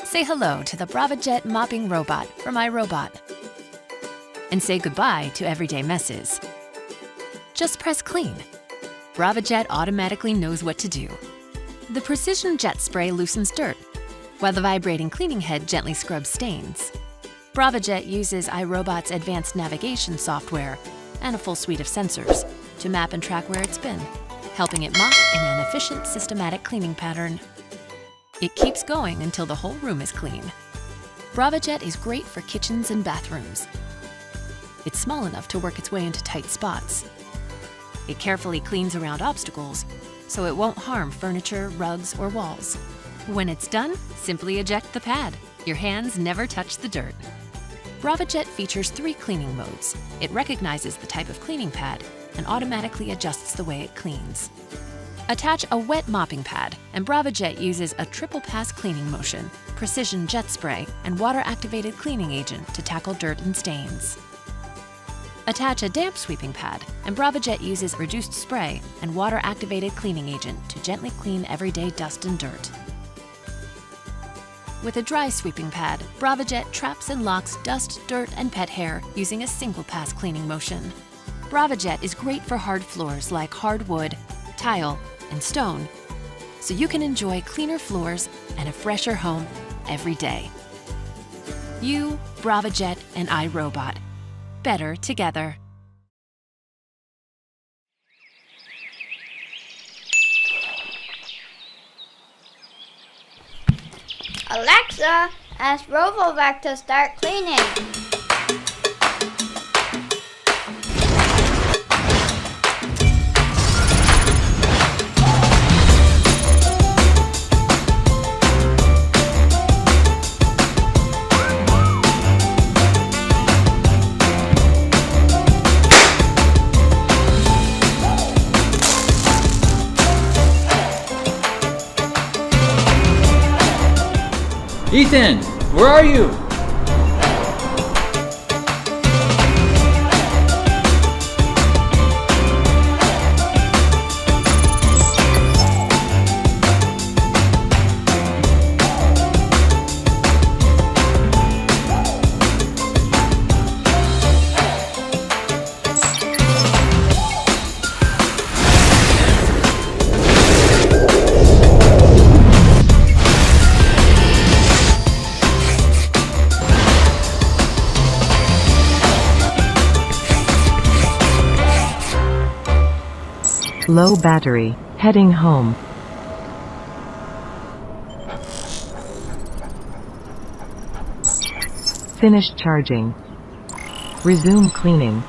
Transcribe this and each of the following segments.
Say hello to the Braava Jet mopping robot from iRobot. And say goodbye to everyday messes. Just press clean. Braava Jet automatically knows what to do. The precision jet spray loosens dirt, while the vibrating cleaning head gently scrubs stains. Braava Jet uses iRobot's advanced navigation software and a full suite of sensors to map and track where it's been, helping it mop in an efficient, systematic cleaning pattern. It keeps going until the whole room is clean. Braava Jet is great for kitchens and bathrooms. It's small enough to work its way into tight spots. It carefully cleans around obstacles, so it won't harm furniture, rugs, or walls. When it's done, simply eject the pad. Your hands never touch the dirt. Braava Jet features 3 cleaning modes. It recognizes the type of cleaning pad and automatically adjusts the way it cleans. Attach a wet mopping pad, and Braava Jet uses a triple pass cleaning motion, precision jet spray, and water-activated cleaning agent to tackle dirt and stains. Attach a damp sweeping pad, and Braava Jet uses reduced spray and water-activated cleaning agent to gently clean everyday dust and dirt. With a dry sweeping pad, Braava Jet traps and locks dust, dirt, and pet hair using a single pass cleaning motion. Braava Jet is great for hard floors like hardwood, tile, and stone, so you can enjoy cleaner floors and a fresher home every day. You, Braava Jet, and iRobot. Better together. Alexa, ask RoboVac to start cleaning. Ethan, where are you? Low battery, heading home. Finish charging. Resume cleaning.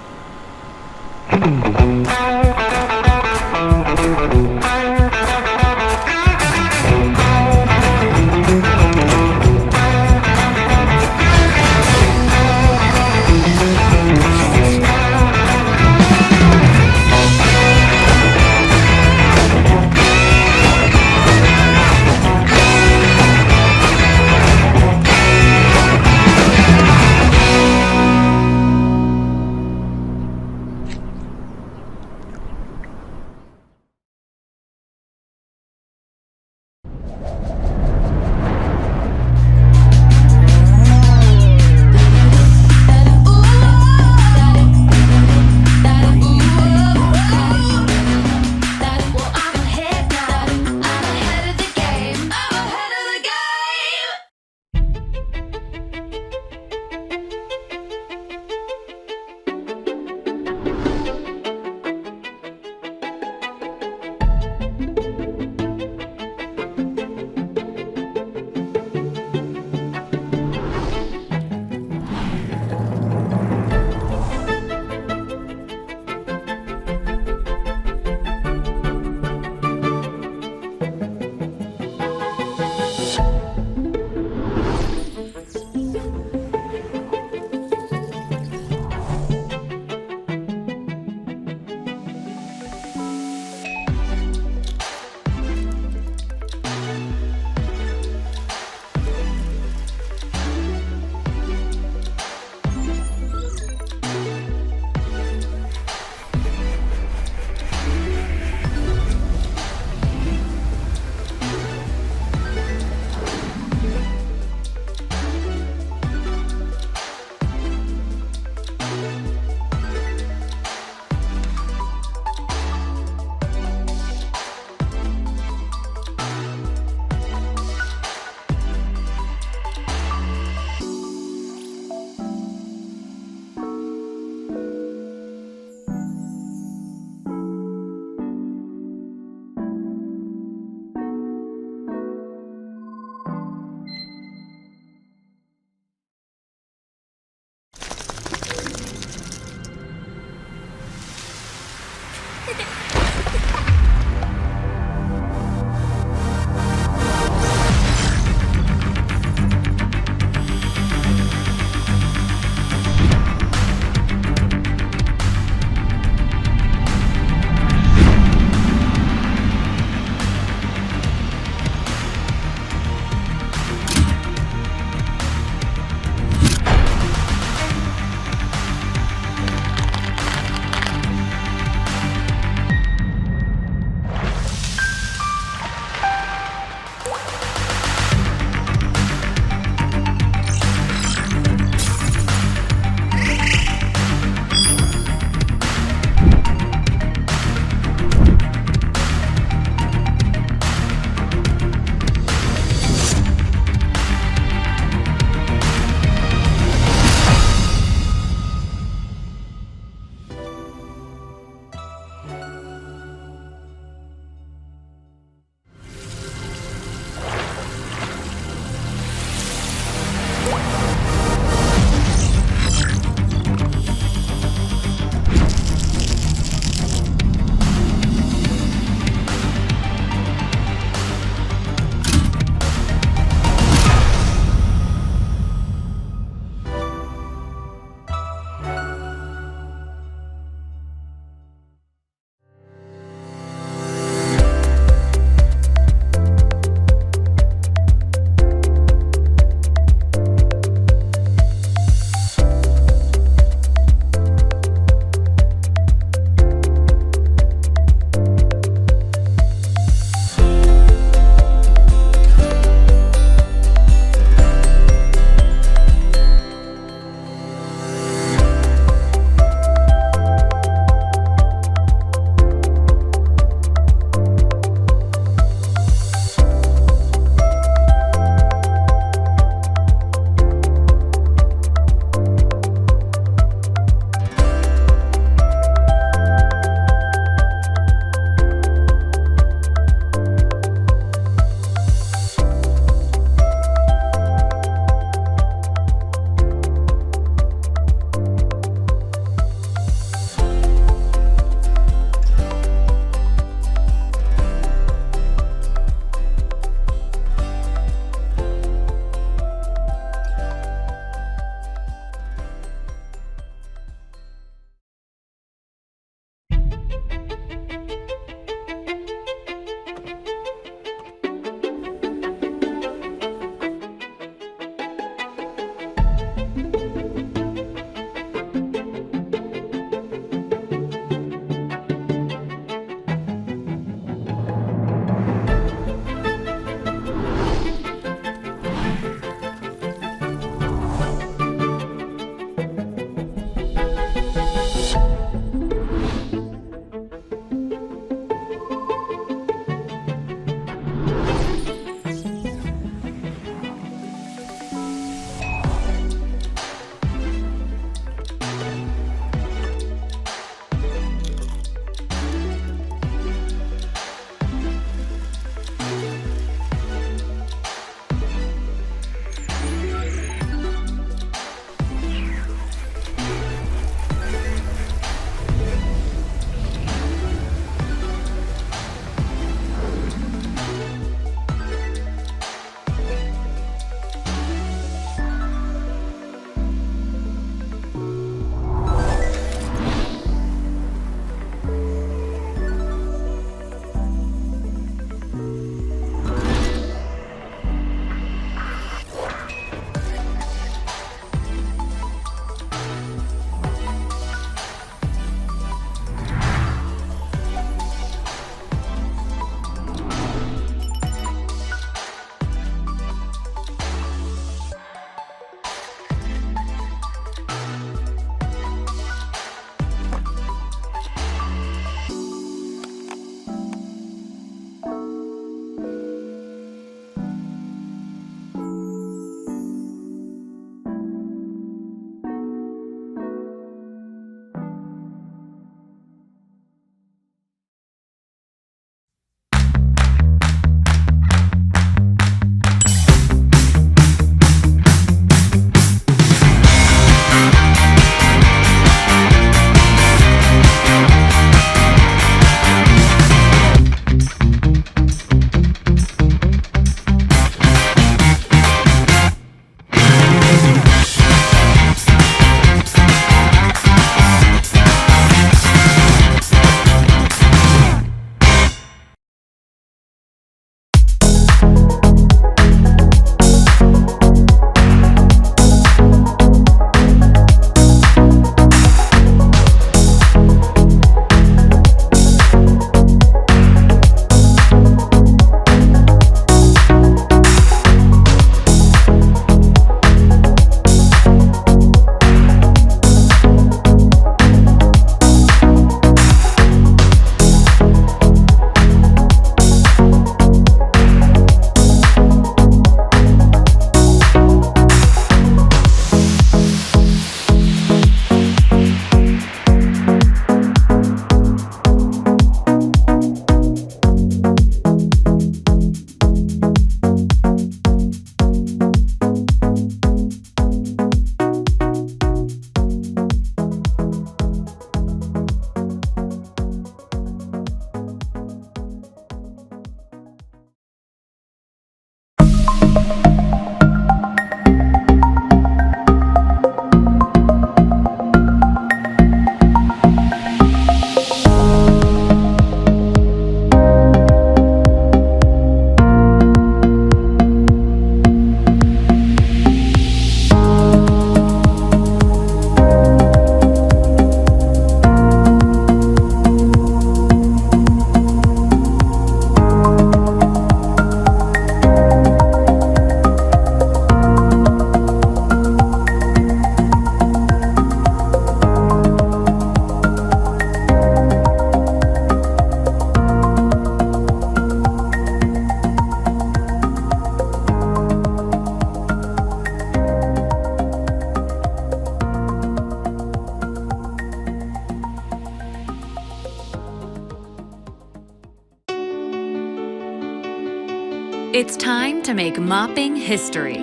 It's time to make mopping history.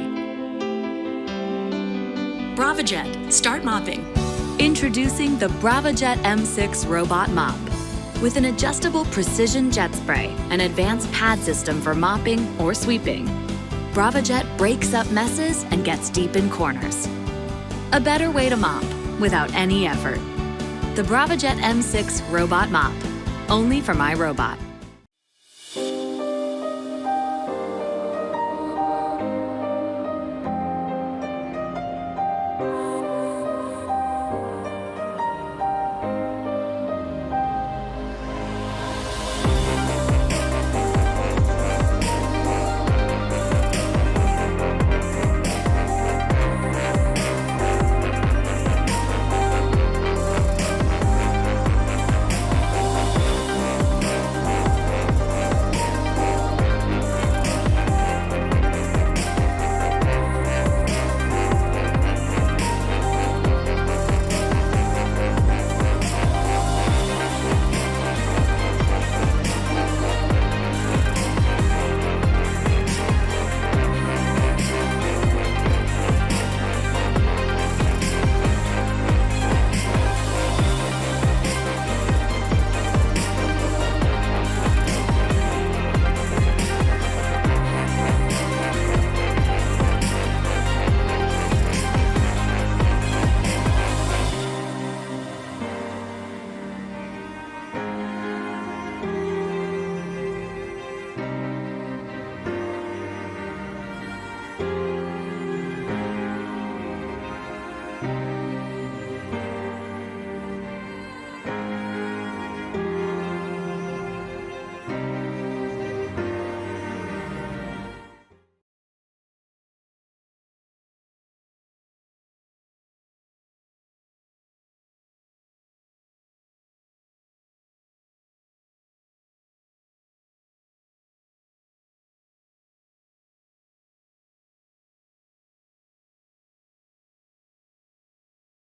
Braava Jet, start mopping. Introducing the Braava Jet M6 Robot Mop. With an adjustable precision jet spray and advanced pad system for mopping or sweeping, Braava Jet breaks up messes and gets deep in corners. A better way to mop without any effort. The Braava Jet M6 Robot Mop, only from iRobot.